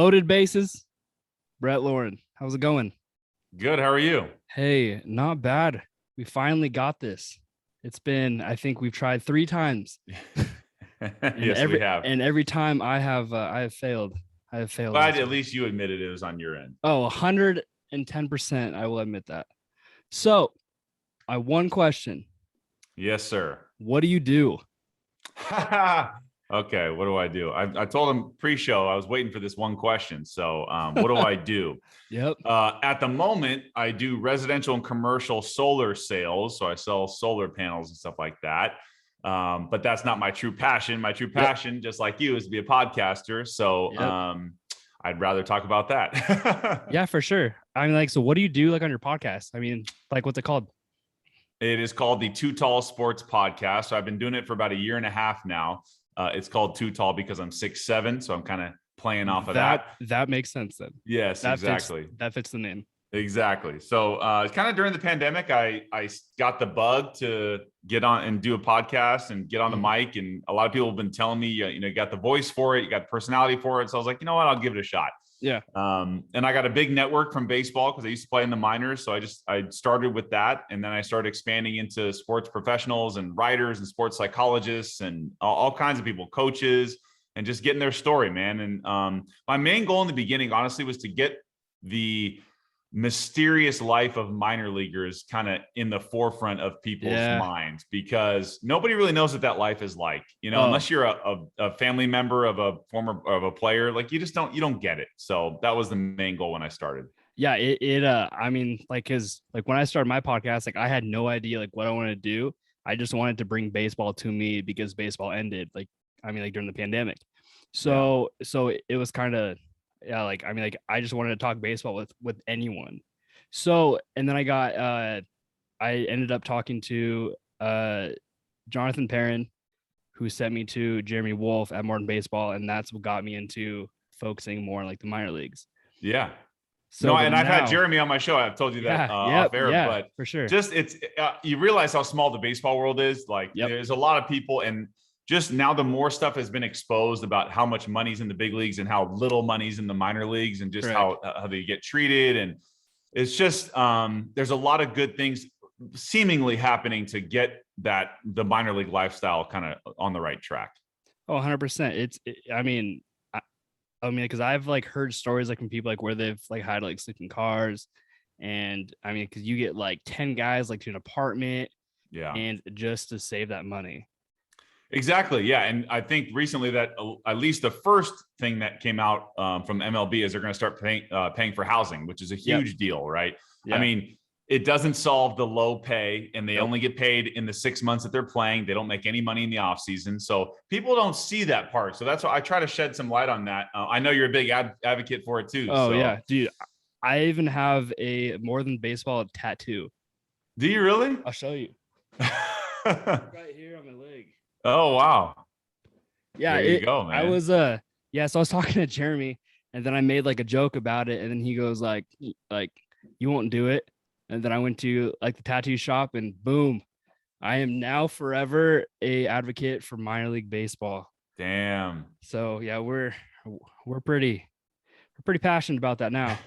Loaded bases. Brett Lorin. How's it going? Good. How are you? Hey, not bad. We finally got this. It's been, I think we've tried 3 times. And Yes, we have. every time I have failed. I have failed. Glad at least you admitted it was on your end. Oh, 110%. I will admit that. So, one question. Yes, sir. What do you do? Okay, what do I do? I told him pre-show I was waiting for this one question. So, what do I do? Yep. At the moment, I do residential and commercial solar sales. So I sell solar panels and stuff like that. But that's not my true passion. My true passion, just like you, is to be a podcaster. So I'd rather talk about that. Yeah, for sure. I mean, so what do you do on your podcast? I mean, what's it called? It is called the Too Tall Sports Podcast. So I've been doing it for about a year and a half now. It's called Too Tall because I'm 6'7", so I'm kind of playing off of that. That makes sense then. Yes, exactly. That fits the name. Exactly. So it's kind of during the pandemic, I got the bug to get on and do a podcast and get on the mic. And a lot of people have been telling me, you got the voice for it, you got the personality for it. So I was like, you know what, I'll give it a shot. Yeah. And I got a big network from baseball because I used to play in the minors. So I started with that. And then I started expanding into sports professionals and writers and sports psychologists and all kinds of people, coaches, and just getting their story, man. And my main goal in the beginning, honestly, was to get the mysterious life of minor leaguers kind of in the forefront of people's minds, because nobody really knows what that life is like, unless you're a family member of a player. You don't get it. So that was the main goal when I started. Yeah, I mean, cause when I started my podcast, I had no idea what I wanted to do. I just wanted to bring baseball to me because baseball ended during the pandemic. So it was kind of, I just wanted to talk baseball with anyone. So, and then I ended up talking to Jonathan Perrin, who sent me to Jeremy Wolf at Morton Baseball, and that's what got me into focusing more on the minor leagues. Yeah. So I've had Jeremy on my show. I've told you that off air, but for sure. Just you realize how small the baseball world is. There's a lot of people, and just now the more stuff has been exposed about how much money's in the big leagues and how little money's in the minor leagues, and just how they get treated. And it's just there's a lot of good things seemingly happening to get the minor league lifestyle kind of on the right track. Oh, 100%. I mean, because I've heard stories from people where they've had to sleep in cars, and I mean, because you get 10 guys to an apartment, and just to save that money. Exactly. Yeah. And I think recently that at least the first thing that came out from MLB is they're going to start paying for housing, which is a huge deal, right? Yeah. I mean, it doesn't solve the low pay, and they only get paid in the 6 months that they're playing. They don't make any money in the off season. So people don't see that part. So that's why I try to shed some light on that. I know you're a big advocate for it too. Oh, yeah, dude. I even have a more than baseball tattoo. Do you really? I'll show you. Right here on my leg. Oh, wow. Yeah, there you go, man. I was so I was talking to Jeremy, and then I made a joke about it, and then he goes you won't do it. And then I went to the tattoo shop, and boom, I am now forever a advocate for minor league baseball. Damn. So yeah, we're pretty passionate about that now.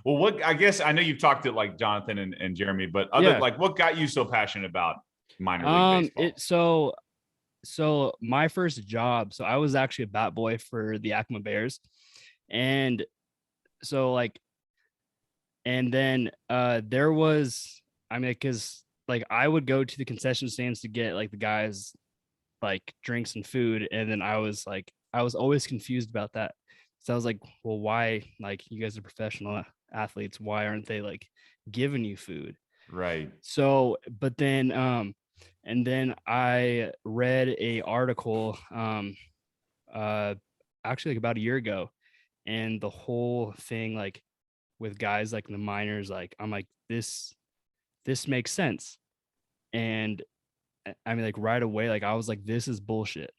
Well, I guess I know you've talked to Jonathan and Jeremy, but what got you so passionate about minor league baseball? So my first job, I was actually a bat boy for the Acoma Bears. And so and then there was, because I would go to the concession stands to get the guys drinks and food. And then I was always confused about that. So I was well, why, you guys are professional athletes, why aren't they giving you food? Right. So, but then and then I read a article actually about a year ago, and the whole thing with guys in the minors, I'm this makes sense. And I mean right away, I was this is bullshit.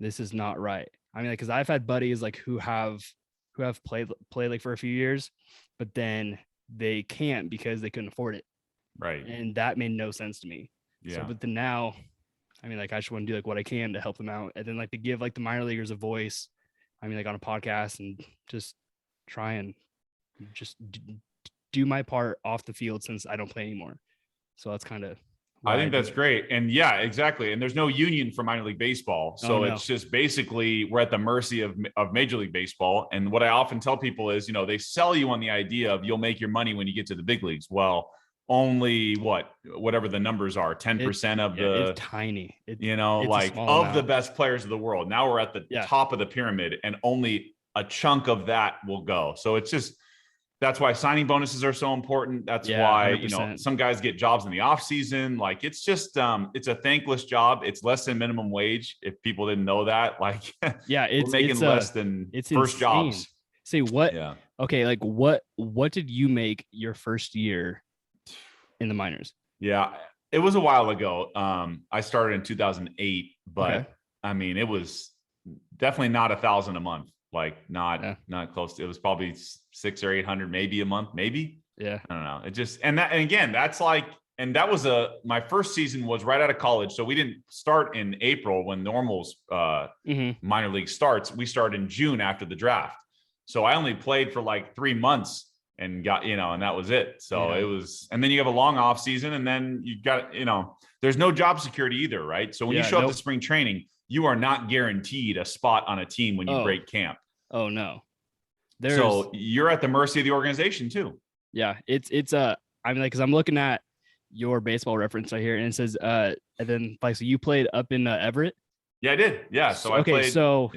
This is not right. I mean, because I've had buddies who have played for a few years, but then they can't because they couldn't afford it. Right. And that made no sense to me. Yeah. So, but then now, I mean, I just want to do what I can to help them out, and then to give the minor leaguers a voice. I mean, like on a podcast and just try and just do my part off the field since I don't play anymore. So that's kind of I think that's great. And yeah, exactly. And there's no union for minor league baseball. So it's just basically we're at the mercy of Major League Baseball. And what I often tell people is, they sell you on the idea of you'll make your money when you get to the big leagues. Well, only whatever the numbers are, 10% of the it's tiny, like of the best players of the world. Now we're at the top of the pyramid and only a chunk of that will go. So it's just, that's why signing bonuses are so important. That's why, 100%. Some guys get jobs in the off season. Like it's just, it's a thankless job. It's less than minimum wage. If people didn't know that, like, it's making less than first jobs. Say what? Yeah. Okay. Like what did you make your first year in the minors? Yeah, it was a while ago. I started in 2008, but I mean, it was definitely not 1,000 a month. Like not close to, it was probably 600 or 800 maybe a month, maybe. Yeah, I don't know. It just, and again, that's like, and that was my first season was right out of college, so we didn't start in April when normal's minor league starts. We start in June after the draft, so I only played for like 3 months and got, and that was it. So it was, and then you have a long off season, and then you got, there's no job security either, right? So when you show up to spring training, you are not guaranteed a spot on a team when you break camp. Oh no. So you're at the mercy of the organization too. Yeah. It's I mean, like, cause I'm looking at your baseball reference right here and it says, and then like, so you played up in Everett. Yeah, I did. Yeah. So I played. So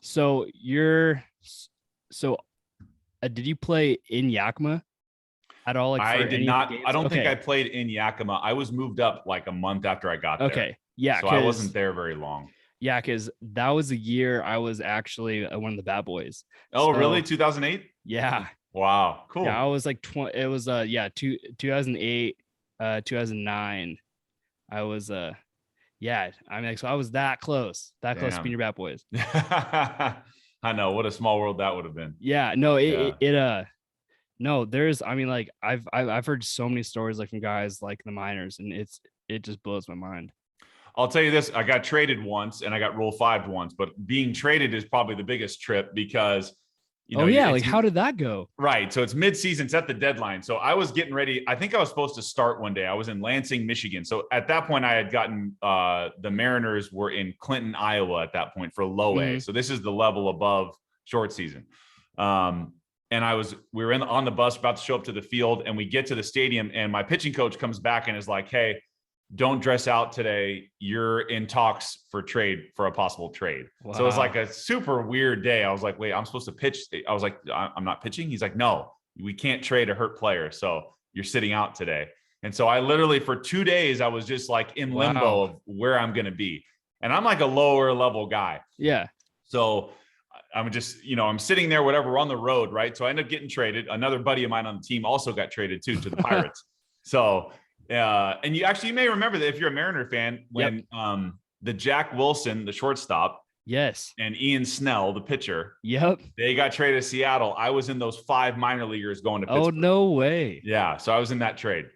So did you play in Yakima at all? Like I did not. I don't think I played in Yakima. I was moved up like a month after I got there. Okay. Yeah. So I wasn't there very long. Yeah, because that was the year I was actually one of the bad boys. Oh, really? 2008? Yeah. Wow. Cool. Yeah, I was like 20. It was 2008, 2009. I was I mean, like, so I was that close to being your bad boys. I know, what a small world that would have been. Yeah. No, no, there's, I mean, like I've heard so many stories like from guys like the minors, and it just blows my mind. I'll tell you this, I got traded once and I got Rule 5'd once, but being traded is probably the biggest trip because, like how did that go? Right. So it's mid-season, it's at the deadline. So I was getting ready. I think I was supposed to start one day. I was in Lansing, Michigan. So at that point I had gotten, the Mariners were in Clinton, Iowa at that point for low A. So this is the level above short season. And we were on the bus about to show up to the field, and we get to the stadium and my pitching coach comes back and is like, "Hey, don't dress out today. You're in talks for a possible trade." Wow. So it was like a super weird day. I was like, wait, I'm supposed to pitch. I was like, I'm not pitching. He's like, no, we can't trade a hurt player. So you're sitting out today. And so I literally, for 2 days, I was just like in limbo of where I'm going to be. And I'm like a lower level guy. Yeah. So I'm just, I'm sitting there, whatever, we're on the road. Right. So I ended up getting traded. Another buddy of mine on the team also got traded too, to the Pirates. So and you may remember that if you're a Mariner fan, when the Jack Wilson, the shortstop, and Ian Snell, the pitcher, they got traded to Seattle. I was in those 5 minor leaguers going to Pittsburgh. Oh, no way. Yeah, so I was in that trade.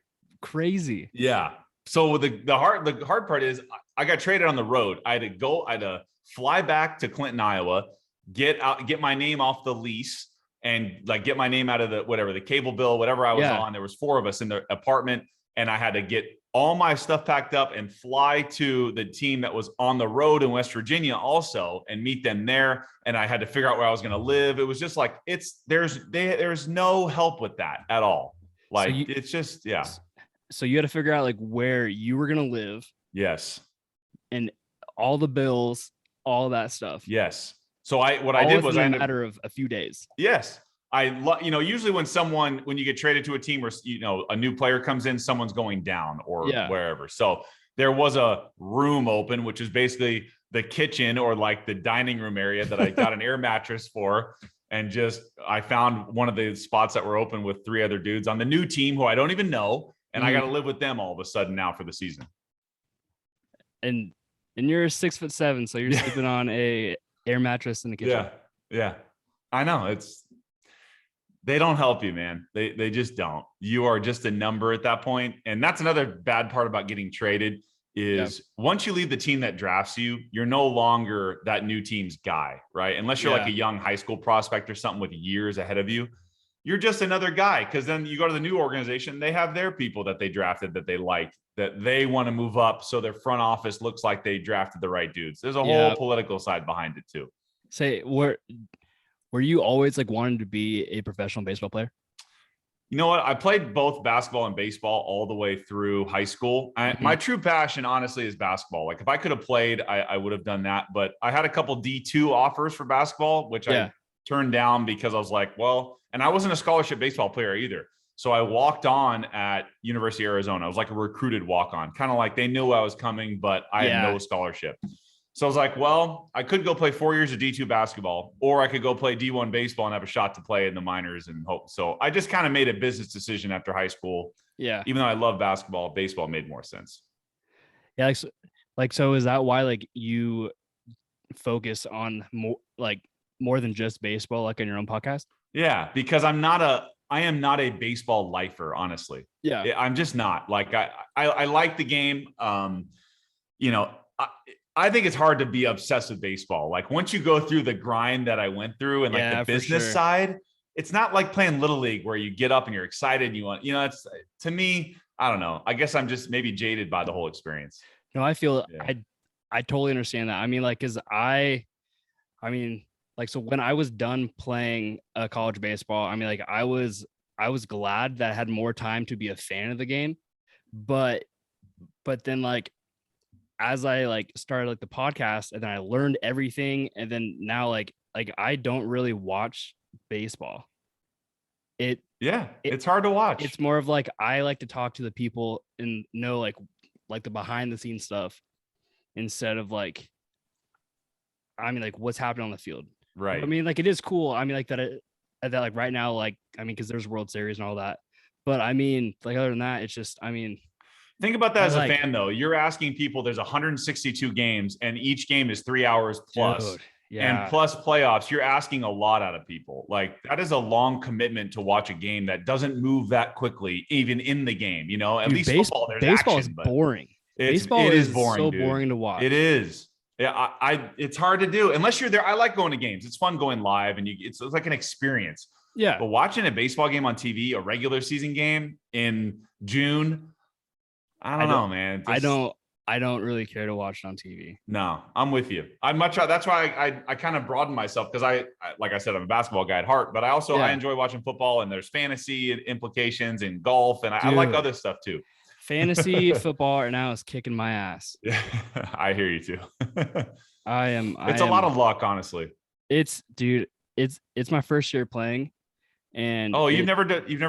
Crazy. Yeah. So the hard part is I got traded on the road. I had to fly back to Clinton, Iowa, get my name off the lease, and like get my name out of the cable bill, whatever I was on. There was 4 of us in the apartment. And I had to get all my stuff packed up and fly to the team that was on the road in West Virginia also and meet them there. And I had to figure out where I was going to live. It was just like, there's no help with that at all. Like, it's just, yeah. So you had to figure out like where you were going to live. Yes. And all the bills, all that stuff. Yes. So I did was in a matter of a few days. Yes. Usually when you get traded to a team or, a new player comes in, someone's going down or wherever. So there was a room open, which is basically the kitchen or like the dining room area that I got an air mattress for. And I found one of the spots that were open with 3 other dudes on the new team who I don't even know. And I got to live with them all of a sudden now for the season. And you're 6'7", so you're sleeping on a air mattress in the kitchen. Yeah. I know. They don't help you, man. They just don't. You are just a number at that point. And that's another bad part about getting traded is once you leave the team that drafts you, you're no longer that new team's guy, right? Unless you're like a young high school prospect or something with years ahead of you, you're just another guy. Because then you go to the new organization, they have their people that they drafted that they like, that they want to move up, so their front office looks like they drafted the right dudes. There's a whole political side behind it too. Say, were you always like wanting to be a professional baseball player? You know what? I played both basketball and baseball all the way through high school. My true passion, honestly, is basketball. Like if I could have played, I would have done that. But I had a couple D2 offers for basketball, which I turned down because I was like, well, and I wasn't a scholarship baseball player either. So I walked on at University of Arizona. I was like a recruited walk-on, kind of like they knew I was coming, but I had no scholarship. So I was like, well, I could go play 4 years of D2 basketball, or I could go play D1 baseball and have a shot to play in the minors and hope. So I just kind of made a business decision after high school. Yeah. Even though I love basketball, baseball made more sense. Yeah. So is that why like you focus on more than just baseball, like on your own podcast? Yeah, because I am not a baseball lifer, honestly. Yeah. I'm just not. Like I like the game. I think it's hard to be obsessed with baseball. Like once you go through the grind that I went through and like the business side, it's not like playing Little League where you get up and you're excited and you want, it's to me, I don't know. I guess I'm just maybe jaded by the whole experience. No, I feel I totally understand that. I mean, like, so when I was done playing college baseball, I mean, like I was glad that I had more time to be a fan of the game, but then like, as I like started like the podcast and then I learned everything. And then now like I don't really watch baseball. It's hard to watch. It's more of like, I like to talk to the people and know like the behind the scenes stuff instead of like, I mean, like what's happening on the field. Right. I mean, like it is cool. I mean, like that like right now, like, I mean, cause there's World Series and all that, but I mean, like other than that, it's just, I mean, think about that as a fan, though. You're asking people, there's 162 games and each game is 3 hours plus. Dude, and plus playoffs. You're asking a lot out of people. Like that is a long commitment to watch a game that doesn't move that quickly, even in the game. At least football, there's baseball action, is boring. Baseball is boring. So boring to watch. It is. Yeah, it's hard to do unless you're there. I like going to games. It's fun going live, and it's like an experience. Yeah. But watching a baseball game on TV, a regular season game in June, I don't know, man. I don't really care to watch it on TV. No, I'm with you. That's why I kind of broadened myself because I like I said, I'm a basketball guy at heart, but I enjoy watching football, and there's fantasy implications and golf, and I like other stuff too. Fantasy football right now is kicking my ass. Yeah, I hear you too. It's a lot of luck, honestly. It's my first year playing, and you've never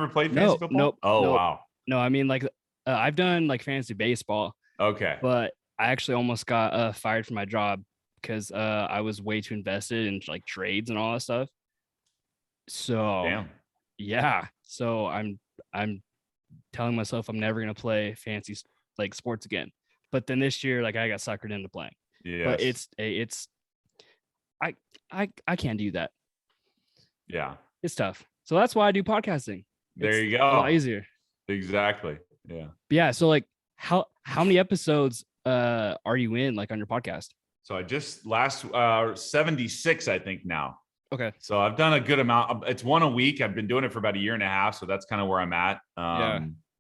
played fantasy football? Nope. Oh, wow. No, I mean like I've done like fantasy baseball. Okay. But I actually almost got fired from my job because I was way too invested in like trades and all that stuff. So damn. Yeah. So I'm telling myself I'm never gonna play fancy like sports again. But then this year, like I got suckered into playing. Yeah. But it's I can't do that. Yeah. It's tough. So that's why I do podcasting. There you go. A lot easier. Exactly. Yeah. Yeah. So like how many episodes are you in like on your podcast? So I just 76, I think now. Okay. So I've done a good amount. It's one a week. I've been doing it for about a year and a half. So that's kind of where I'm at.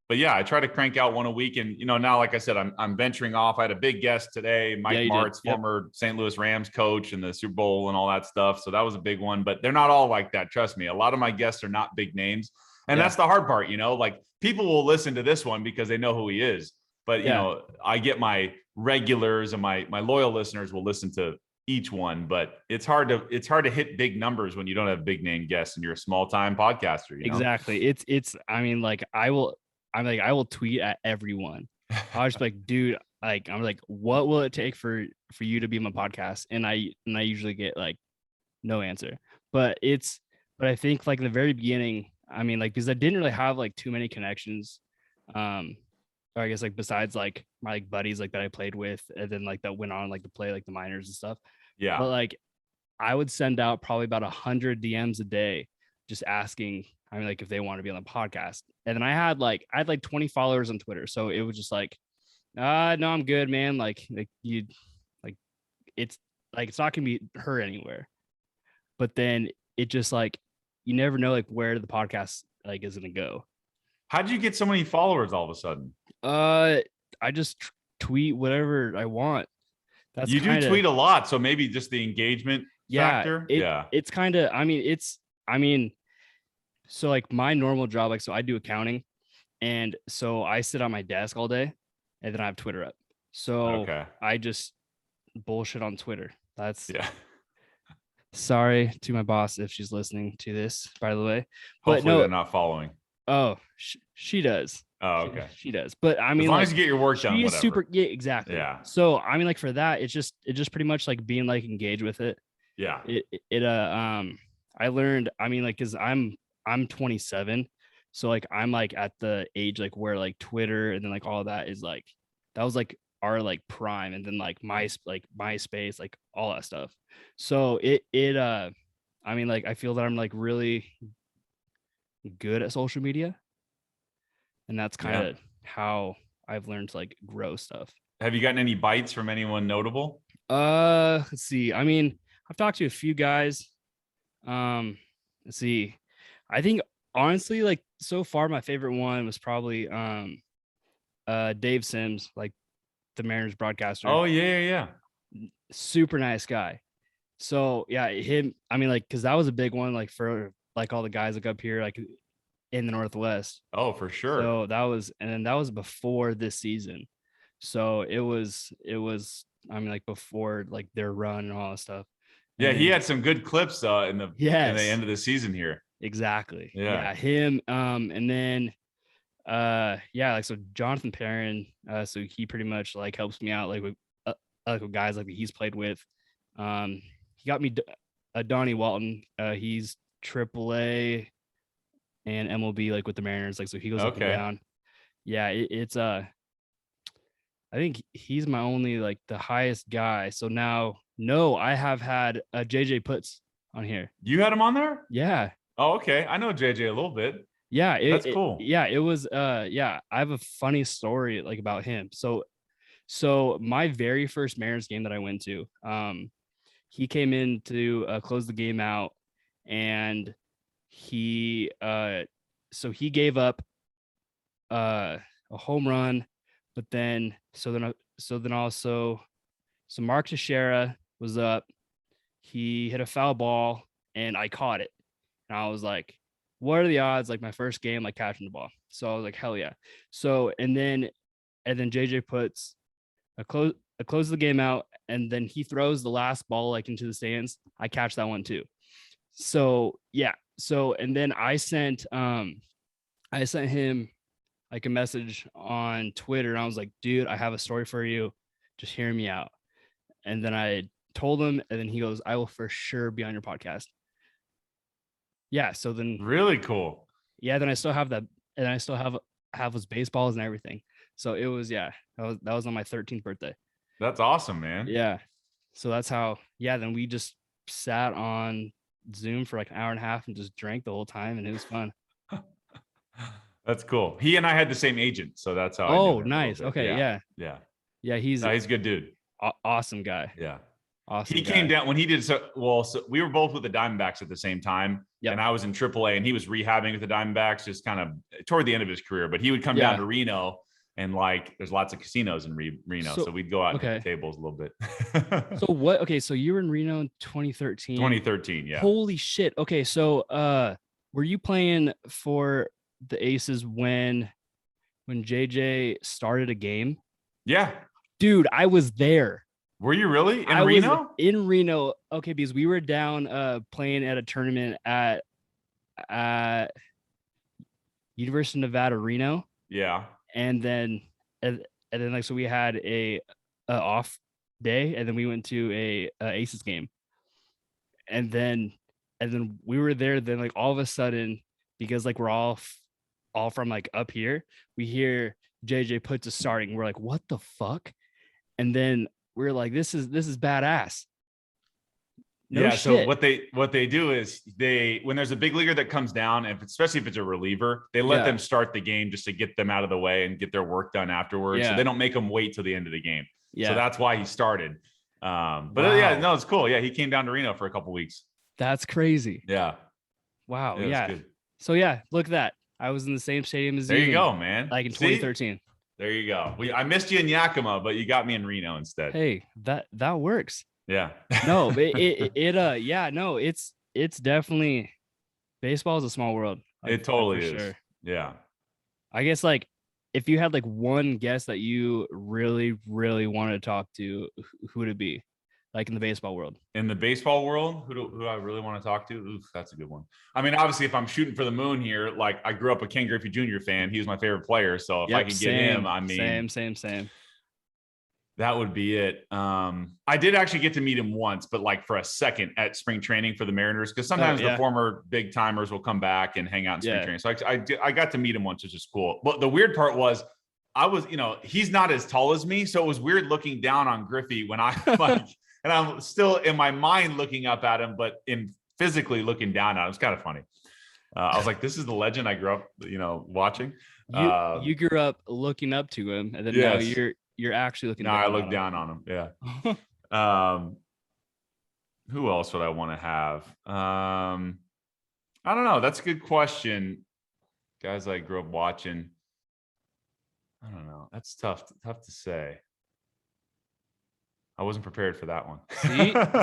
But yeah, I try to crank out one a week. And, now, like I said, I'm venturing off. I had a big guest today, Mike Martz, former St. Louis Rams coach and the Super Bowl and all that stuff. So that was a big one, but they're not all like that. Trust me. A lot of my guests are not big names. And that's the hard part, like people will listen to this one because they know who he is. But, I get my regulars and my loyal listeners will listen to each one, but it's hard to hit big numbers when you don't have big name guests and you're a small time podcaster. Exactly. I mean, like I will tweet at everyone. I was just like, dude, like, I'm like, what will it take for you to be on my podcast? And I usually get like no answer, but I think like in the very beginning, I mean, like, because I didn't really have like too many connections. Or I guess like besides like my like buddies like that I played with and then like that went on like to play like the minors and stuff. Yeah. But like I would send out probably about 100 DMs a day just asking, I mean, like if they want to be on the podcast. And then I had like 20 followers on Twitter. So it was just like, No, I'm good, man. Like you, like it's it's not gonna be her anywhere. But then it just like you never know like where the podcast like is gonna go. How'd you get so many followers all of a sudden? I just tweet whatever I want. That's You do kind of tweet a lot, so maybe just the engagement yeah. factor. It Yeah. it's kind of I mean so like my normal job like so I do accounting and so I sit on my desk all day and then I have Twitter up. So Okay. I just bullshit on Twitter. That's Yeah. sorry to my boss if she's listening to this, by the way. But Hopefully they're no, not following. oh, she does. Oh, She, okay. she does. But I As mean, long like, as you get your work done, she is whatever. super. Yeah, exactly. Yeah. So I mean, like for that, it's just pretty much like being like engaged with it. Yeah. I learned. I mean, like, cause I'm 27, so like I'm like at the age like where like Twitter and then like all that is like that was like our like prime, and then like MySpace, like all that stuff. So I mean, like I feel that I'm like really good at social media, and that's kind Yeah. of how I've learned to like grow stuff. Have you gotten any bites from anyone notable? Let's see. I mean, I've talked to a few guys. Let's see. I think honestly, like so far, my favorite one was probably Dave Sims, like the Mariners broadcaster. Oh, yeah. Super nice guy. So yeah, him. I mean, like, cause that was a big one, like for like all the guys like up here, like in the Northwest. Oh, for sure. So that was, and then that was before this season. So it was, I mean, like before like their run and all that stuff. Yeah, And he then, had some good clips in the yes, end of the season here. exactly. Yeah. Yeah, him. And then yeah, like so Jonathan Perrin, so he pretty much like helps me out like with guys like that he's played with. He got me Donnie Walton. He's AAA and MLB like with the Mariners, like so he goes up and Okay. down. Yeah, it's I think he's my only like the highest guy. So now no, I have had JJ Puts on here. You had him on there? Yeah. Oh, okay. I know JJ a little bit. Yeah, That's cool. Yeah, it was yeah, I have a funny story like about him. So my very first Mariners game that I went to, he came in to close the game out, and he so he gave up a home run, but then also so Mark Teixeira was up. He hit a foul ball and I caught it. And I was like, what are the odds? Like my first game, like catching the ball. So I was like, hell yeah. So and then JJ puts close the game out, and then he throws the last ball like into the stands. I catch that one too. So yeah. So and then I sent him like a message on Twitter, and I was like, dude, I have a story for you. Just hear me out. And then I told him, and then he goes, I will for sure be on your podcast. Yeah. So then Really cool. yeah, then I still have that, and I still have his baseballs and everything. So it was, yeah, that was on my 13th birthday. That's awesome, man. Yeah. So that's how, yeah, then we just sat on Zoom for like an hour and a half and just drank the whole time, and it was fun. That's cool. He and I had the same agent, so that's how I knew Oh, him a nice. little bit. Okay. Yeah. Yeah. Yeah. He's No, he's a good dude. awesome guy. Yeah. Awesome. He came down when he did so we were both with the Diamondbacks at the same time. Yep. And I was in AAA, and he was rehabbing with the Diamondbacks just kind of toward the end of his career. But he would come down to Reno, and like there's lots of casinos in Reno. So we'd go out and hit the tables a little bit. So what? Okay, so you were in Reno in 2013. 2013, yeah. Holy shit. Okay, so were you playing for the Aces when JJ started a game? Yeah. Dude, I was there. Were you really in Reno? Was in Reno. Okay, because we were down playing at a tournament at University of Nevada, Reno. Yeah. And then like so we had a off day, and then we went to a Aces game. And then we were there, then like all of a sudden, because like we're all from like up here, we hear JJ Puts is starting. We're like, what the fuck? And then we're like, this is badass. No Yeah. So shit. what they do is when there's a big leaguer that comes down, and especially if it's a reliever, they let Yeah. them start the game just to get them out of the way and get their work done afterwards. So Yeah. they don't make them wait till the end of the game. So Yeah. that's why he started. But yeah, Wow. no, it's cool. Yeah, he came down to Reno for a couple weeks. That's crazy. Yeah. Wow. Yeah, Yeah. good. So yeah, look at that. I was in the same stadium as There you. you go, man. Like in See? 2013. There you go. I missed you in Yakima, but you got me in Reno instead. Hey, that works. Yeah. No, yeah, no, it's definitely, baseball is a small world. It totally for is. sure. Yeah. I guess like if you had like one guest that you really, really wanted to talk to, who would it be? Like in the baseball world. In the baseball world, who do I really want to talk to? Oof, that's a good one. I mean, obviously, if I'm shooting for the moon here, like I grew up a Ken Griffey Jr. fan. He was my favorite player. So if I could get him, I mean, same. that would be it. I did actually get to meet him once, but like for a second at spring training for the Mariners, because sometimes the former big timers will come back and hang out in spring training. So I got to meet him once, which is cool. But the weird part was I was, he's not as tall as me. So it was weird looking down on Griffey when I like, and I'm still in my mind looking up at him, but in physically looking down at him. It was kind of funny. I was like, this is the legend I grew up, watching. You grew up looking up to him, and then now you're actually looking. No, I look down on him. Yeah. Who else would I want to have? I don't know. That's a good question. Guys I grew up watching. I don't know. That's tough to say. I wasn't prepared for that one.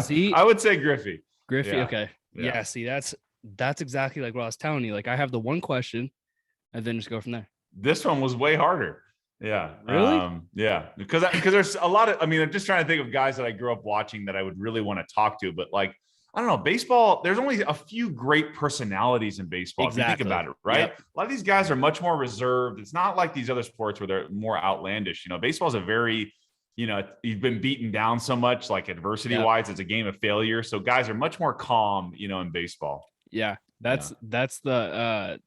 See, I would say Griffey. Yeah. Okay. Yeah. See, that's exactly like what I was telling you. Like I have the one question, and then just go from there. This one was way harder. Yeah. Really? Yeah. Because there's a lot of, I'm just trying to think of guys that I grew up watching that I would really want to talk to, but like, I don't know, baseball, there's only a few great personalities in baseball. Exactly. If you think about it, right? Yep. A lot of these guys are much more reserved. It's not like these other sports where they're more outlandish. Baseball is a very, you've been beaten down so much, like adversity wise, it's a game of failure. So guys are much more calm, in baseball. Yeah. That's the,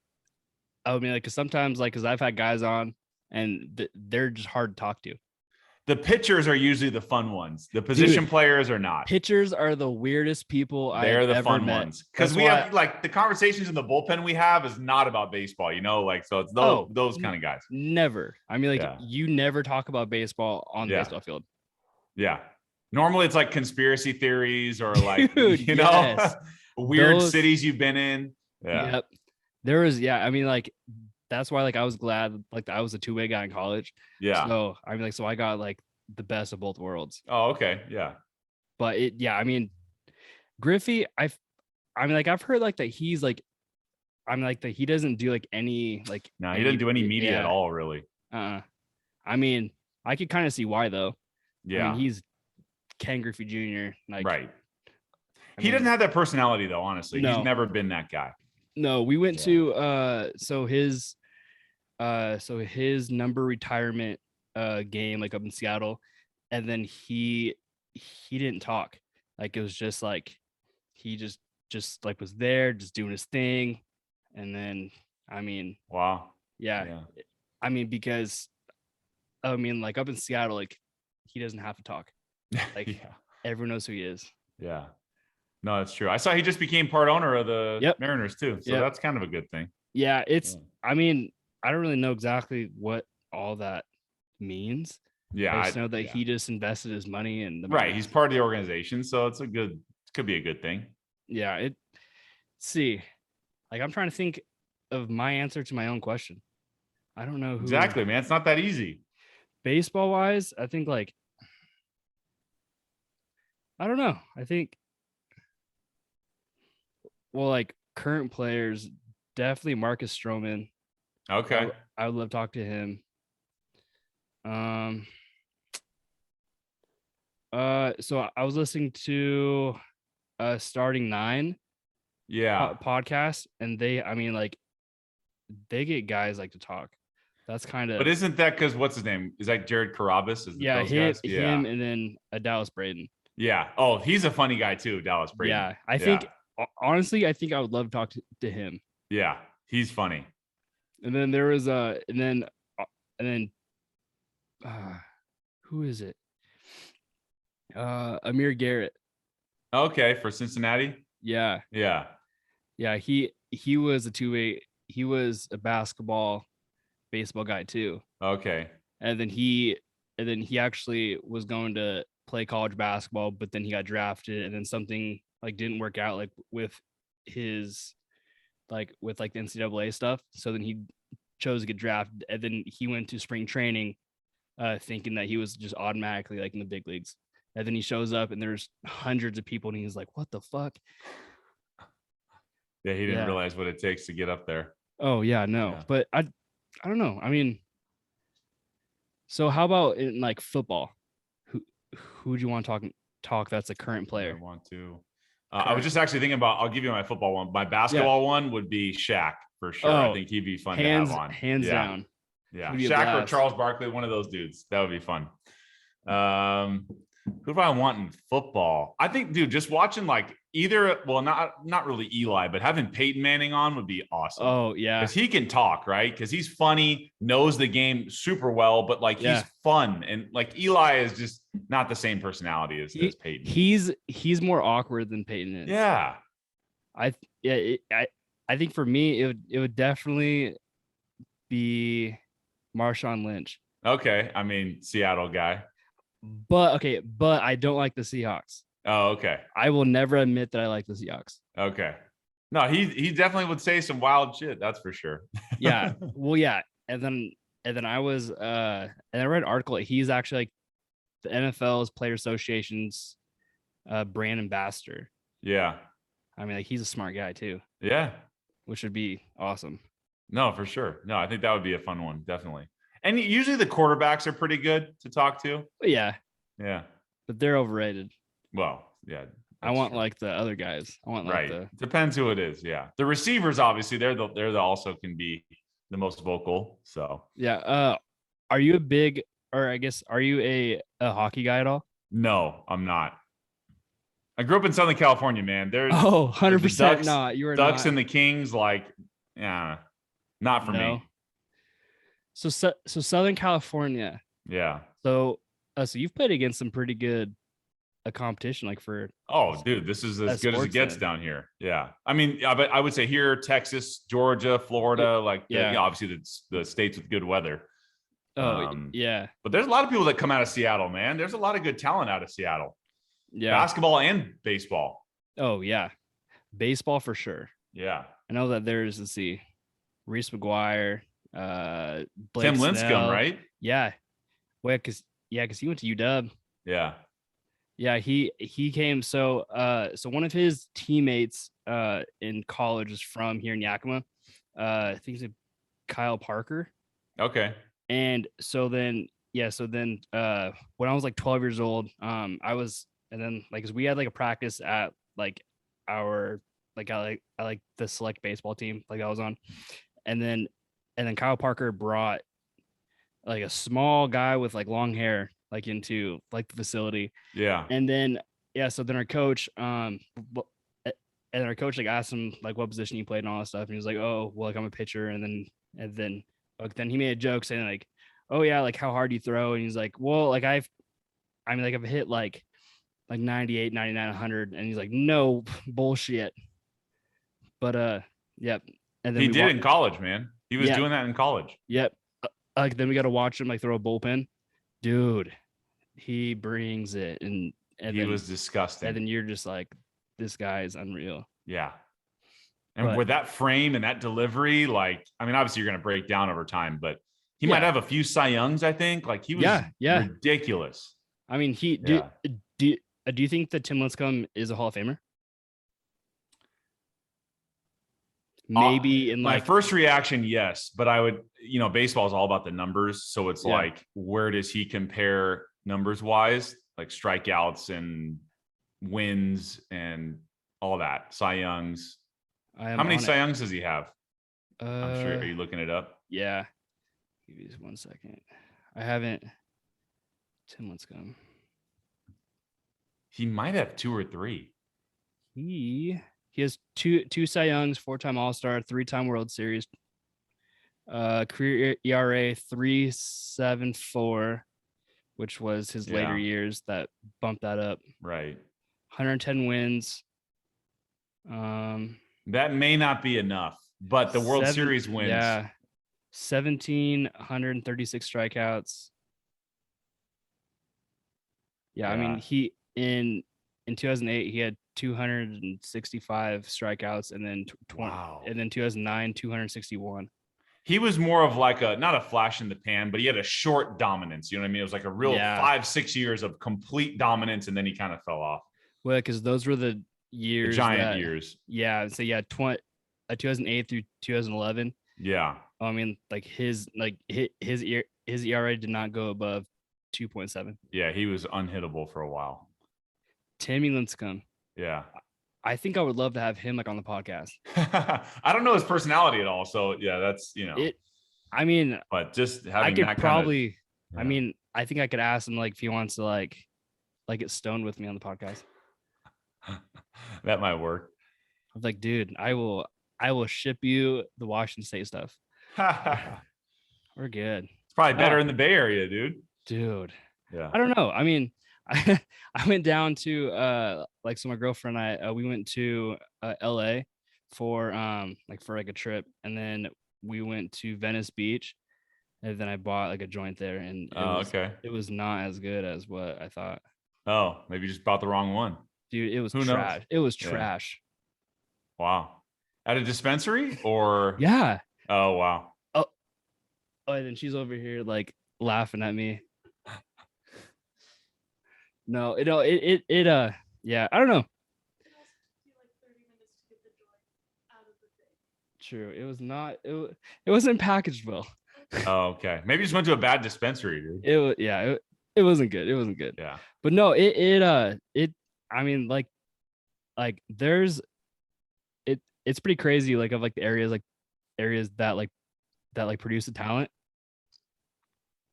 like, cause sometimes cause I've had guys on and they're just hard to talk to. The pitchers are usually the fun ones. The position players are not. Pitchers are the weirdest people They're the fun met. ones. Because we have like the conversations in the bullpen we have is not about baseball, so it's those kind of guys. Never. You never talk about baseball on the baseball field. Yeah. Normally it's like conspiracy theories or like, weird cities you've been in. Yeah. Yep. There was, that's why I was glad I was a two-way guy in college. Yeah. So so I got the best of both worlds. Oh, okay. Yeah. But Griffey, I've heard that he's that he doesn't do any no, he doesn't do any media at all, really. I could kind of see why though. Yeah. He's Ken Griffey Jr. Right. He doesn't have that personality though, honestly. No. He's never been that guy. No, we went to his number retirement game up in Seattle, and then he didn't talk. It was just he just was there just doing his thing, and then wow. Yeah. Because up in Seattle he doesn't have to talk. Everyone knows who he is. Yeah. No, that's true. I saw he just became part owner of the Mariners too. So that's kind of a good thing. Yeah, it's I don't really know exactly what all that means. Yeah. I just know that he just invested his money in the Mariners. Right. He's part of the organization. So could be a good thing. Yeah. I'm trying to think of my answer to my own question. I don't know who exactly, man. It's not that easy. Baseball wise, I think I don't know. I think current players, definitely Marcus Stroman. Okay. I would love to talk to him. So I was listening to Starting Nine podcast, and they get guys to talk. That's kind of. But isn't that because what's his name? Is that Jared Carabas? Him and then Dallas Braden. Yeah. Oh, he's a funny guy too, Dallas Braden. Yeah, I think honestly, I think I would love to talk to him. Yeah, he's funny. And then there was who is it? Amir Garrett. Okay, for Cincinnati. Yeah. Yeah. Yeah. He was a 2-way. He was a baseball guy too. Okay. And then he actually was going to play college basketball, but then he got drafted, and then something like didn't work out like with his with the NCAA stuff. So then he chose to get drafted, and then he went to spring training, thinking that he was just automatically like in the big leagues. And then he shows up, and there's hundreds of people, and he's like, "What the fuck?" Yeah, he didn't realize what it takes to get up there. Oh yeah, no, Yeah. but I don't know. I mean, so how about in like football? Who do you want to talk? That's a current player. I want to. I was just actually thinking about. I'll give you my football one. My basketball one would be Shaq for sure. I think he'd be fun to have on. Hands down. Yeah, Shaq or Charles Barkley, one of those dudes. That would be fun. Who do I want in football? I think, dude, just watching like either, well, not really Eli, but having Peyton Manning on would be awesome. Oh, yeah. Because he can talk, right? Because he's funny, knows the game super well, but like he's fun. And like Eli is just not the same personality as Peyton. He's more awkward than Peyton is. Yeah. I think for me, it would definitely be Marshawn Lynch. Okay. I mean, Seattle guy. But I don't like the Seahawks. Oh, okay. I will never admit that I like the Seahawks. Okay. No, he definitely would say some wild shit, that's for sure. Yeah. Well, yeah. And then I was and I read an article. He's actually like the NFL's Player Association's brand ambassador. Yeah. I mean, like he's a smart guy too. Yeah. Which would be awesome. No, for sure. No, I think that would be a fun one, definitely. And usually the quarterbacks are pretty good to talk to. Yeah. Yeah. But they're overrated. Well, yeah. I want like the other guys. I want like the depends who it is. Yeah. The receivers, obviously, they're also can be the most vocal. So yeah. Are you a big, or I guess, are you a hockey guy at all? No, I'm not. I grew up in Southern California, man. There's 100% not. You are Ducks not. and the Kings, like, yeah, not for me. So Southern California. Yeah. So you've played against some pretty good competition, like for. Oh, dude, this is as good as it gets down here. Yeah. I mean, I would say here, Texas, Georgia, Florida, obviously the states with good weather. Yeah. But there's a lot of people that come out of Seattle, man. There's a lot of good talent out of Seattle. Yeah. Basketball and baseball. Oh, yeah. Baseball for sure. Yeah. I know that there's, let's see, Reese McGuire, Blake Tim Snell. Lincecum, right? Yeah. Well, because he went to UW. Yeah. Yeah, he came. So one of his teammates in college is from here in Yakima. I think he's Kyle Parker. Okay. And so then when I was like 12 years old, cause we had like a practice at like our I like the select baseball team like I was on, and then Kyle Parker brought like a small guy with like long hair like into like the facility. Yeah. And then so then our coach like asked him like what position he played and all that stuff, and he was like, oh well, like I'm a pitcher, and then he made a joke saying like, oh yeah, like how hard do you throw? And he's like, well, like I've hit like 98, 99, 100, and he's like, no bullshit. But yep. And then he did in college, man. He was doing that in college. Yep. Like then we got to watch him like throw a bullpen, dude. He brings it, and he was disgusting. And then you're just like, this guy is unreal. Yeah. And with that frame and that delivery, like, I mean, obviously you're going to break down over time, but he might have a few Cy Youngs, I think. Like he was ridiculous. I mean, do you think that Tim Lincecum is a Hall of Famer? Maybe in like my first reaction, yes, but I would, baseball is all about the numbers. So it's like, where does he compare numbers wise, like strikeouts and wins and all that? Cy Youngs. How many Cy Youngs does he have? I'm sure. Are you looking it up? Yeah. Give me just 1 second. I haven't. Tim Lincecum. He might have 2 or 3. He has two Cy Youngs, 4-time All-Star, 3-time World Series. Career ERA 3.74, which was his later years that bumped that up. Right. 110 wins. That may not be enough, but the World Series wins. Yeah. 1,736 strikeouts. Yeah, I mean, he in 2008 he had 265 strikeouts, and then and then 2009 261. He was more of like not a flash in the pan, but he had a short dominance. You know what I mean? It was like a real 5-6 years of complete dominance, and then he kind of fell off. Well, because those were the years, the giant years. Yeah, so 2008 through 2011. Yeah. I mean, like his ERA did not go above 2.7. Yeah, he was unhittable for a while. Timmy Lincecum. Yeah. I think I would love to have him like on the podcast. I don't know his personality at all, so yeah, that's I mean, but just having I could that probably. I mean, I think I could ask him like if he wants to like get stoned with me on the podcast. That might work. I'm like, dude, I will ship you the Washington State stuff. We're good. It's probably better in the Bay Area, dude. Yeah. I don't know. I mean, I went down to so my girlfriend and I we went to LA for for a trip, and then we went to Venice Beach, and then I bought like a joint there, and it was not as good as what I thought. Oh, maybe you just bought the wrong one. Dude, it was trash. It was trash. Wow. At a dispensary or? Yeah. Oh, wow. Oh, and then she's over here like laughing at me. No, yeah, I don't know. True. It was not, it wasn't packaged well. Oh, okay. Maybe you just went to a bad dispensary, dude. It wasn't good. It wasn't good. Yeah. But no, I mean, like there's, it's pretty crazy, like of like the areas that produce the talent.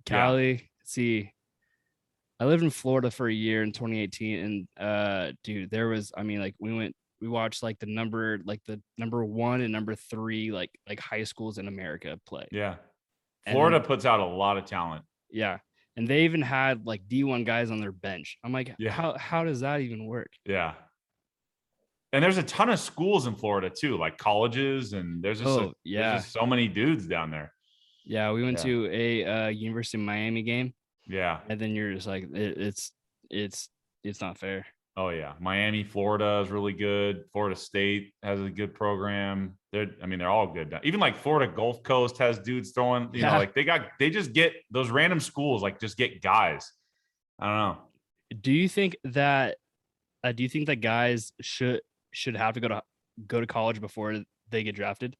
Cali, see, I lived in Florida for a year in 2018, and dude, there was, I mean, like we watched like the number 1 and number 3 like high schools in America play. Yeah. Florida puts out a lot of talent. Yeah. And they even had like D1 guys on their bench. I'm like, how does that even work? Yeah. And there's a ton of schools in Florida too, like colleges, and there's just so many dudes down there. Yeah, we went to a University of Miami game. Yeah. And then you're just like, it's not fair. Oh yeah. Miami, Florida is really good. Florida State has a good program. They're all good. Even like Florida Gulf Coast has dudes throwing, you know, like they just get those random schools, like just get guys. I don't know. Do you think that guys should have to go to college before they get drafted?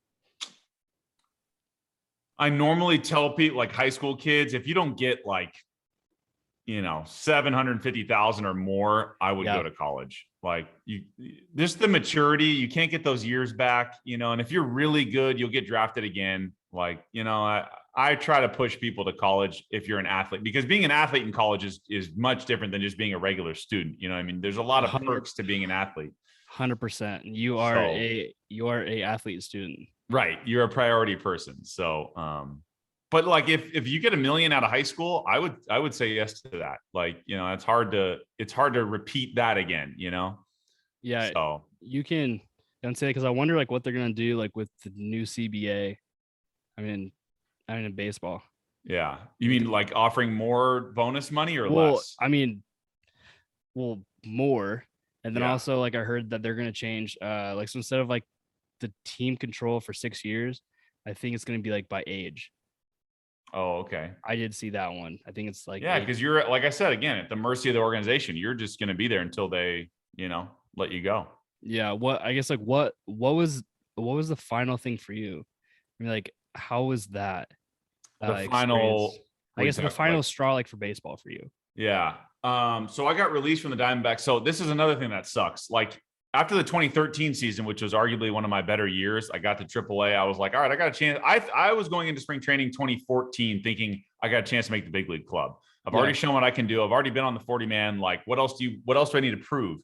I normally tell people, like high school kids, if you don't get like, 750,000 or more, I would go to college. Like just the maturity, you can't get those years back, and if you're really good, you'll get drafted again. Like, I try to push people to college if you're an athlete, because being an athlete in college is much different than just being a regular student. There's a lot of perks to being an athlete. 100%. You are a athlete student. Right. You're a priority person. So, but like if you get $1 million out of high school, I would say yes to that. Like, it's hard to repeat that again, Yeah. So you can, don't say, because I wonder like what they're gonna do like with the new CBA. I mean in baseball. Yeah. You mean like offering more bonus money or less? I mean, more. And then also like I heard that they're gonna change so instead of like the team control for 6 years, I think it's gonna be like by age. Oh, okay. I did see that one. I think it's like, because you're, like I said, again, at the mercy of the organization. You're just going to be there until they, let you go. Yeah. What was the final thing for you? I mean, like, how was that? The final, I guess the final straw, like for baseball for you. Yeah. So I got released from the Diamondbacks. So this is another thing that sucks. Like after the 2013 season, which was arguably one of my better years, I got to AAA. I was like, all right, I got a chance. I was going into spring training 2014 thinking I got a chance to make the big league club. I've already shown what I can do. I've already been on the 40-man. Like, what else do I need to prove?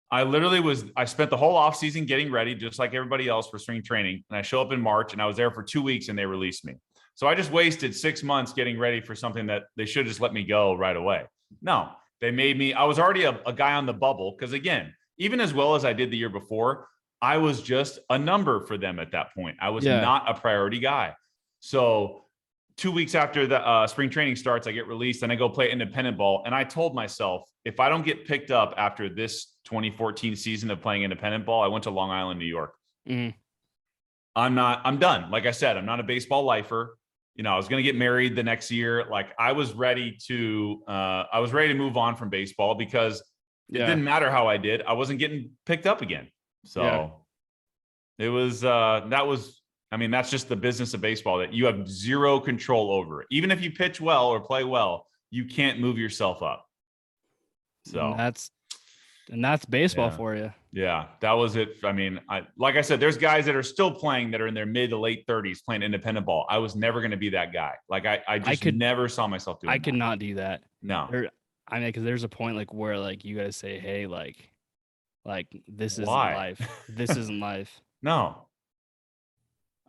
I spent the whole offseason getting ready, just like everybody else, for spring training. And I show up in March, and I was there for 2 weeks, and they released me. So I just wasted 6 months getting ready for something that they should have just let me go right away. No. They made me, I was already a guy on the bubble. Cause again, even as well as I did the year before, I was just a number for them at that point. I was not a priority guy. So 2 weeks after the spring training starts, I get released and I go play independent ball. And I told myself, if I don't get picked up after this 2014 season of playing independent ball, I went to Long Island, New York. I'm done. Like I said, I'm not a baseball lifer. You know, I was going to get married the next year. Like I was ready to move on from baseball because it didn't matter how I did. I wasn't getting picked up again. So it was, I mean, that's just the business of baseball, that you have zero control over it. Even if you pitch well or play well, you can't move yourself up. So and that's baseball for you. Yeah, that was it. I mean, like I said, there's guys that are still playing that are in their mid to late 30s playing independent ball. I was never going to be that guy. Like I never saw myself doing that. I could not do that. No. I mean, because there's a point like where like you guys say, hey, like this isn't life. This isn't life. No.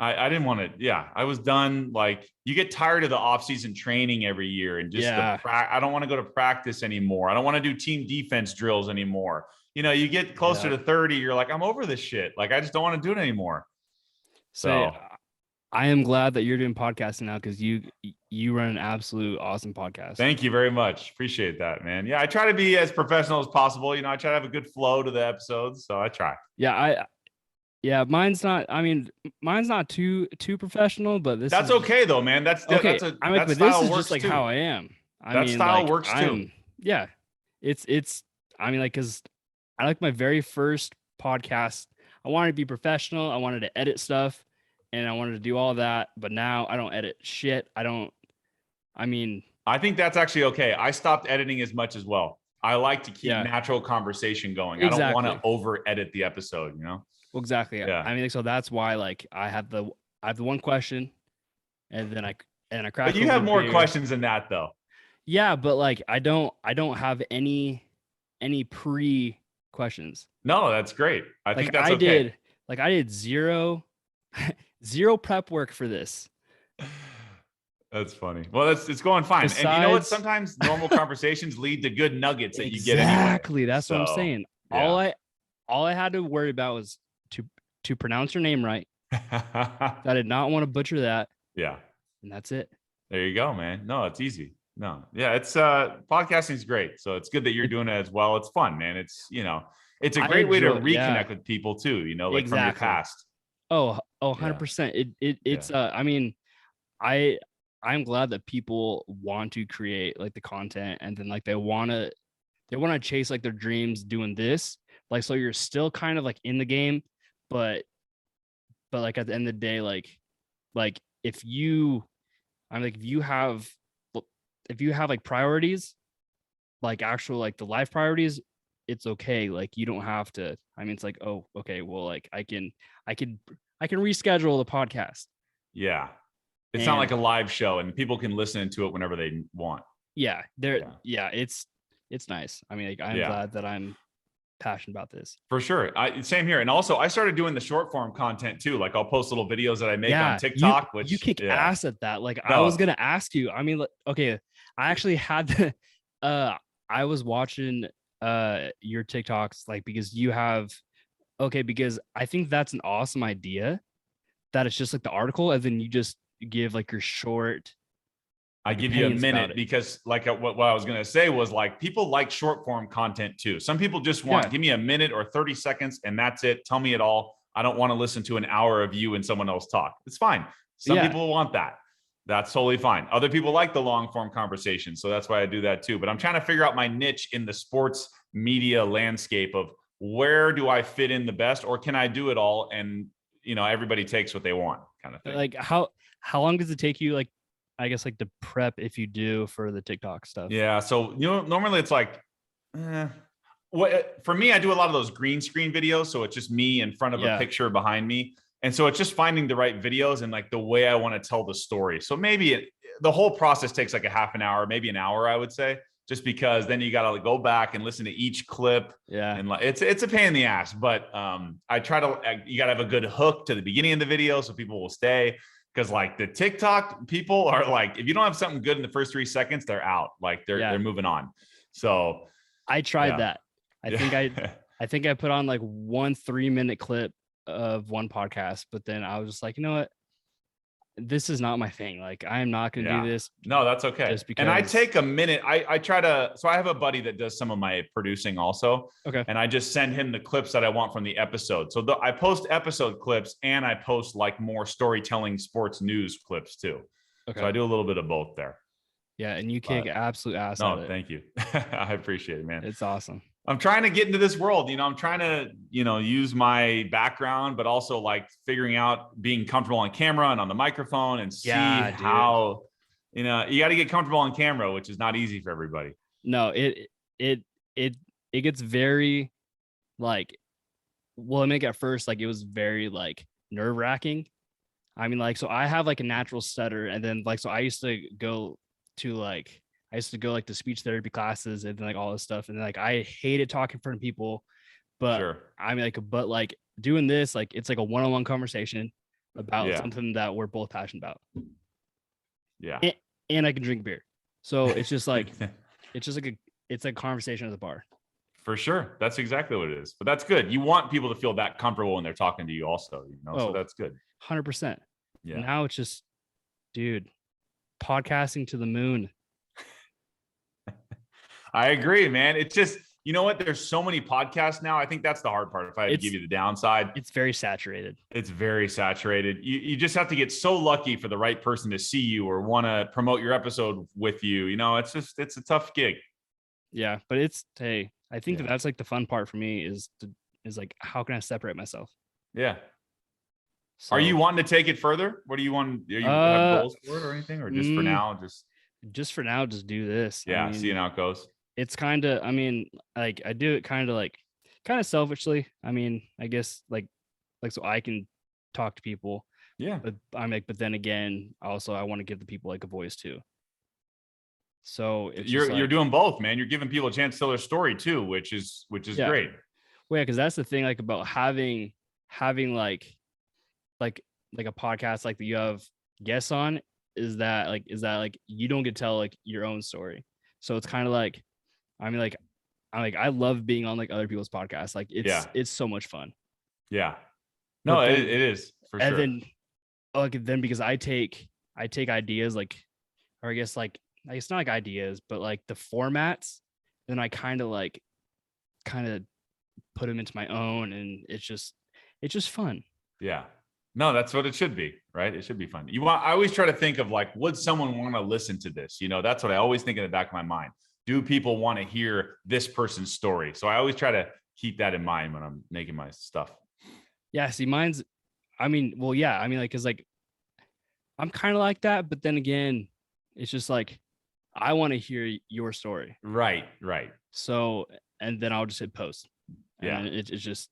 I didn't want to. Yeah, I was done. Like you get tired of the off-season training every year and just I don't want to go to practice anymore. I don't want to do team defense drills anymore. You know, you get closer to 30, you're like, I'm over this shit. Like I just don't want to do it anymore. So I am glad that you're doing podcasting now because you run an absolute awesome podcast. Thank you very much. Appreciate that, man. Yeah, I try to be as professional as possible. You know, I try to have a good flow to the episodes, so I try. Yeah, mine's not. I mean, mine's not too professional, but that's okay though, man. That's okay. That's I mean, but this is just like how I am. That style works too. Yeah, it's. I mean, like, cause I like my very first podcast. I wanted to be professional. I wanted to edit stuff, and I wanted to do all that. But now I don't edit shit. I think that's actually okay. I stopped editing as much as well. I like to keep natural conversation going. Exactly. I don't want to over edit the episode. You know. Well, exactly. Yeah. I mean, so that's why, like, I have the one question, and then I crack. But you have more questions than that, though. Yeah, but like, I don't have any pre questions. No, that's great. I think that's okay. I did zero prep work for this. That's funny. Well, it's going fine. And you know what? Sometimes normal conversations lead to good nuggets that you get anyway. Exactly. That's what I'm saying. Yeah. All I had to worry about was to pronounce your name right. I did not want to butcher that. Yeah. And that's it. There you go, man. No, it's easy. No. Yeah, it's podcasting is great. So it's good that you're doing it as well. It's fun, man. It's, you know, it's a great way to reconnect with people too, you know, like from your past. Oh, 100%. It's I mean, I'm glad that people want to create like the content, and then like they want to chase like their dreams doing this. Like, so you're still kind of like in the game, but like at the end of the day, like if you have like priorities, like actual like the life priorities, it's okay. Like you don't have to. I mean, it's like, oh, okay, well, like I can reschedule the podcast. Yeah, it's not like a live show, and people can listen to it whenever they want. Yeah, it's nice. I mean, like, I'm glad that I'm passionate about this. For sure. Same here. And also I started doing the short form content too. Like I'll post little videos that I make on TikTok, which you kick ass at that. Like I was going to ask you, I mean, okay, I actually had I was watching your TikToks, like, because because I think that's an awesome idea, that it's just like the article, and then you just give like your short. I give you a minute because like what I was going to say was like, people like short form content too. Some people just want, give me a minute or 30 seconds and that's it. Tell me it all. I don't want to listen to an hour of you and someone else talk. It's fine. Some people want that. That's totally fine. Other people like the long form conversation. So that's why I do that too. But I'm trying to figure out my niche in the sports media landscape of where do I fit in the best, or can I do it all? And, you know, everybody takes what they want, kind of thing. Like how long does it take you, like, I guess, like, to prep if you do for the TikTok stuff? Yeah. So, you know, normally it's like, for me, I do a lot of those green screen videos. So it's just me in front of a picture behind me. And so it's just finding the right videos and like the way I want to tell the story. So maybe the whole process takes like a half an hour, maybe an hour, I would say, just because then you got to go back and listen to each clip. Yeah. And like, it's a pain in the ass, but I try to, you got to have a good hook to the beginning of the video so people will stay. Because like the TikTok people are like, if you don't have something good in the first 3 seconds, they're out. Like they're moving on. So I tried that. Yeah. I think I put on like 1 3-minute clip of one podcast, but then I was just like, you know what? This is not my thing. Like, I am not going to do this No, that's okay. just because. And I take a minute. I try to, so I have a buddy that does some of my producing also. Okay. And I just send him the clips that I want from the episode. So I post episode clips and I post like more storytelling sports news clips too. Okay. So I do a little bit of both there. Yeah. And you kick absolute ass. No, thank you. I appreciate it, man. It's awesome. I'm trying to get into this world. I'm trying to, use my background, but also like figuring out being comfortable on camera and on the microphone and see how, you got to get comfortable on camera, which is not easy for everybody. No, it gets very like, well, I think at first, like, it was very like nerve wracking. I mean, like, so I have like a natural stutter, and then like, so I used to go to speech therapy classes and then like all this stuff. And then, like, I hated talking in front of people, but Sure. I mean, but like doing this, like, it's like a one-on-one conversation about something that we're both passionate about. Yeah. And I can drink beer. So it's just like, it's a conversation at the bar. For sure. That's exactly what it is, but that's good. You want people to feel that comfortable when they're talking to you also, so that's good. 100%. Yeah. Now it's just, dude, podcasting to the moon. I agree, man. It's just, you know what? There's so many podcasts now. I think that's the hard part. If I had to give you the downside, it's very saturated. It's very saturated. You just have to get so lucky for the right person to see you or want to promote your episode with you. It's a tough gig. Yeah, but I think that's like the fun part for me is like, how can I separate myself? Yeah. So, are you wanting to take it further? What do you want? Do you have goals for it or anything, or just for now? Just for now, just do this. Yeah. I mean, see how it goes. It's kind of, I mean, like, I do it kind of selfishly. I mean, I guess like so I can talk to people. Yeah. But but then again, also I want to give the people like a voice too. So you're doing both, man. You're giving people a chance to tell their story too, which is great. Well, yeah, because that's the thing, like, about having like a podcast like that you have guests on, is that you don't get to tell like your own story. So it's kind of like, I mean, like, I love being on like other people's podcasts. Like, it's so much fun. Yeah. No, it is for sure. And then because I take ideas, like, or I guess not like ideas, but like the formats, then I kind of put them into my own, and it's just fun. Yeah. No, that's what it should be, right? It should be fun. I always try to think of like, would someone want to listen to this? That's what I always think in the back of my mind. Do people want to hear this person's story? So I always try to keep that in mind when I'm making my stuff. Yeah. See, mine's, I mean, well, yeah. I mean, like, cause like, I'm kind of like that, but then again, it's just like, I want to hear your story. Right. So, and then I'll just hit post. Yeah. And it just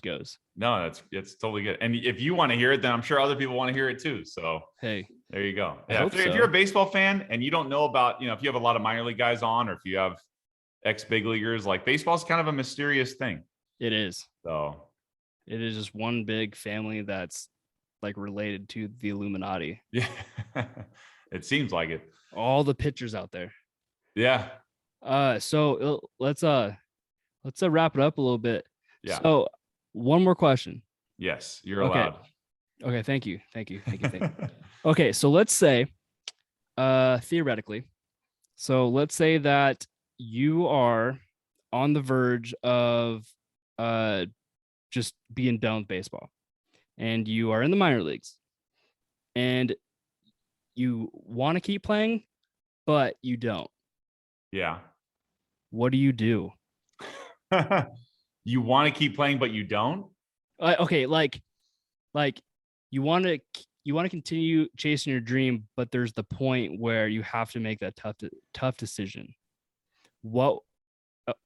goes. No, it's totally good. And if you want to hear it, then I'm sure other people want to hear it too. So hey, there you go. Yeah, if you're a baseball fan and you don't know about, if you have a lot of minor league guys on, or if you have ex-big leaguers, like, baseball's kind of a mysterious thing. It is. So it is just one big family that's like related to the Illuminati. Yeah. It seems like it. All the pitchers out there. Yeah. So let's wrap it up a little bit. Yeah. So one more question. Yes, you're allowed. Okay. Thank you. Okay. So let's say, theoretically, let's say that you are on the verge of, just being done with baseball, and you are in the minor leagues, and you want to keep playing, but you don't. Yeah. What do you do? You want to keep playing, but you don't? Okay, like you want to continue chasing your dream, but there's the point where you have to make that tough decision. What?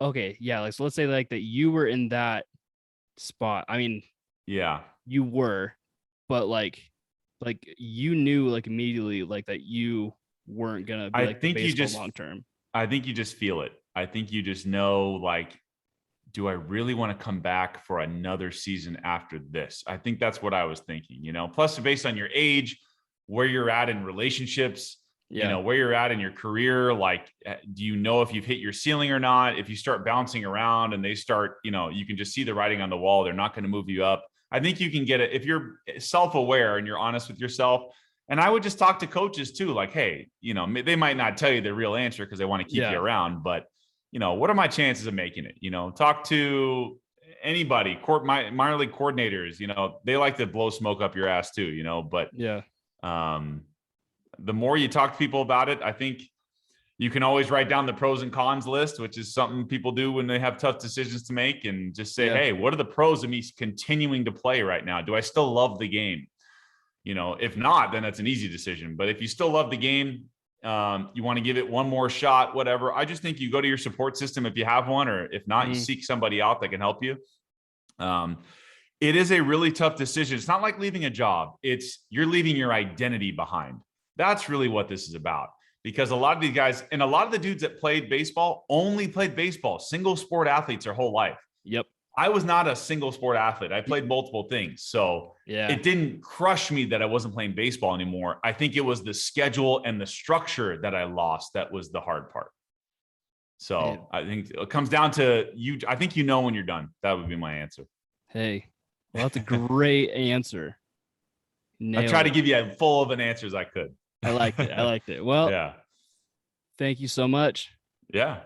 Okay, yeah. Like, so let's say like that you were in that spot. I mean, yeah, you were, but like you knew like immediately like that you weren't gonna be like the baseball long term. I think you just feel it. I think you just know, like, do I really want to come back for another season after this? I think that's what I was thinking, Plus, based on your age, where you're at in relationships, you know, where you're at in your career. Like, do you know if you've hit your ceiling or not? If you start bouncing around and they start, you know, you can just see the writing on the wall. They're not going to move you up. I think you can get it if you're self-aware and you're honest with yourself. And I would just talk to coaches too. Like, hey, you know, they might not tell you the real answer because they want to keep you around, but you know, what are my chances of making it? You know, talk to anybody, minor league coordinators, you know, they like to blow smoke up your ass too, you know, but the more you talk to people about it, I think you can always write down the pros and cons list, which is something people do when they have tough decisions to make, and just say, hey, what are the pros of me continuing to play right now? Do I still love the game? You know, if not, then that's an easy decision. But if you still love the game, you want to give it one more shot, whatever. I just think you go to your support system if you have one, or if not, you seek somebody out that can help you. It is a really tough decision. It's not like leaving a job. It's you're leaving your identity behind. That's really what this is about, because a lot of these guys and a lot of the dudes that played baseball only played baseball, single sport athletes their whole life. Yep. I was not a single sport athlete. I played multiple things. So it didn't crush me that I wasn't playing baseball anymore. I think it was the schedule and the structure that I lost that was the hard part. So I think it comes down to you. I think you know when you're done. That would be my answer. Hey, well, that's a great answer. I tried to give you as full of an answer as I could. I liked it. Well, thank you so much. Yeah.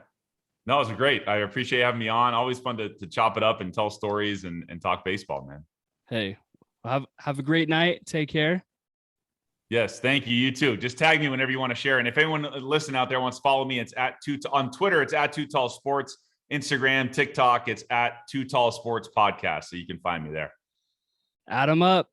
No, it was great. I appreciate having me on. Always fun to chop it up and tell stories and talk baseball, man. Hey, have a great night. Take care. Yes, thank you. You too. Just tag me whenever you want to share. And if anyone listening out there wants to follow me, it's on Twitter. It's at Too Tall Sports. Instagram, TikTok. It's at Too Tall Sports Podcast. So you can find me there. Add them up.